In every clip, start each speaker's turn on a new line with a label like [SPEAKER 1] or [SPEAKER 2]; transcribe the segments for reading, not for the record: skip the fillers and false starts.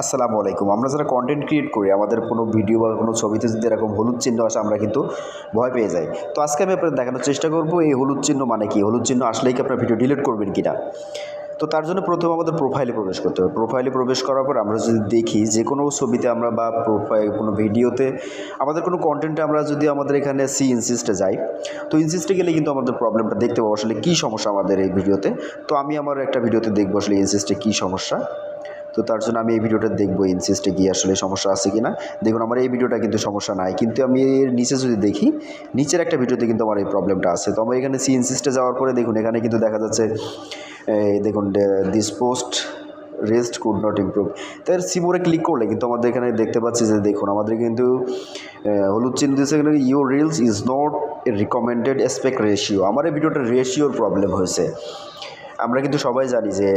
[SPEAKER 1] আসসালামু আলাইকুম। আমরা যারা কন্টেন্ট ক্রিয়েট করি, আমাদের কোনো ভিডিও বা কোনো ছবিতে যদি এরকম হলুদ চিহ্ন আসে, আমরা কিন্তু ভয় পেয়ে যাই। তো আজকে আমি আপনাদের দেখানোর চেষ্টা করব এই হলুদ চিহ্ন মানে কি, হলুদ চিহ্ন আসলেই কি আপনার ভিডিও ডিলিট করবেন কিনা। তো তার জন্য প্রথমে আমাদের প্রোফাইলে প্রবেশ করতে হবে। প্রোফাইলে প্রবেশ করার পর আমরা যদি দেখি যে কোনো ছবিতে আমরা বা কোনো ভিডিওতে আমাদের কোনো কন্টেন্টে আমরা যদি আমাদের এখানে ইনসিস্টে যাই, তো ইনসিস্টে গেলে কিন্তু আমাদের প্রবলেমটা দেখতে পাবো আসলে কী সমস্যা আমাদের এই ভিডিওতে। তো আমি আমার একটা ভিডিওতে দেখবো আসলে ইনসিস্টে কী সমস্যা। তো তার জন্য আমি এই ভিডিওটা দেখবো ইনসিস্টে গিয়ে আসলে সমস্যা আছে কি না। দেখুন আমার এই ভিডিওটা কিন্তু সমস্যা নাই, কিন্তু আমি এর নিচে যদি দেখি, নিচের একটা ভিডিওতে কিন্তু আমার এই প্রবলেমটা আছে। তো আমার এখানে ইনসিস্টে যাওয়ার পরে দেখুন এখানে কিন্তু দেখা যাচ্ছে দেখুন this post rest could not improve. তো এর সিমোরে ক্লিক করলে কিন্তু আমাদের এখানে দেখতে পাচ্ছি যে দেখুন আমাদের কিন্তু হলুদ চিহ্ন দিচ্ছে এখানে, your reels is not a recommended aspect ratio. আমার এই ভিডিওটার রেশিওর প্রবলেম হয়েছে। আমরা কিন্তু সবাই জানি যে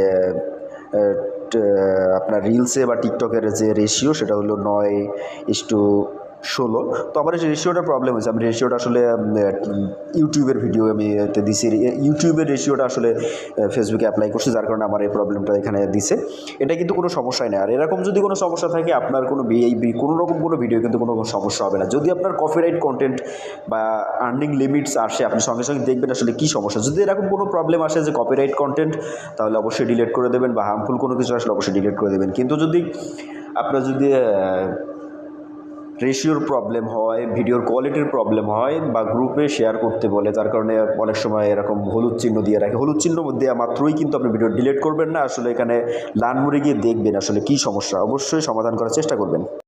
[SPEAKER 1] আপনার রিলসে বা টিকটকের যে রেশিও সেটা হলো 9:16। তো আমার এই রেশিওটার প্রবলেম হয়েছে। আমি রেশিওটা আসলে ইউটিউবের ভিডিও আমি দিছি, ইউটিউবের রেশিওটা আসলে ফেসবুকে অ্যাপ্লাই করছি, যার কারণে আমার এই প্রবলেমটা এখানে দিছে। এটা কিন্তু কোনো সমস্যাই নেই। আর এরকম যদি কোনো সমস্যা থাকে আপনার কোনো রকম কোনো ভিডিও কিন্তু কোনো সমস্যা হবে না। যদি আপনার কপিরাইট কন্টেন্ট বা আর্নিং লিমিটস আসে, আপনি সঙ্গে সঙ্গে দেখবেন আসলে কী সমস্যা। যদি এরকম কোনো প্রবলেম আসে যে কপিরাইট কন্টেন্ট, তাহলে অবশ্যই ডিলিট করে দেবেন, বা হার্মফুল কোনো কিছু আসলে অবশ্যই ডিলিট করে দেবেন। কিন্তু যদি আপনার রেশিওর প্রবলেম হয়, ভিডিওর কোয়ালিটির প্রবলেম হয়, বা গ্রুপে শেয়ার করতে বলে, যার কারণে অনেক সময় এরকম হলুদ চিহ্ন দিয়ে রাখে, হলুদ চিহ্ন দেওয়া মাত্রই কিন্তু আপনি ভিডিও ডিলিট করবেন না। আসলে এখানে লার্ন মোডে গিয়ে দেখবেন আসলে কী সমস্যা, অবশ্যই সমাধান করার চেষ্টা করবেন।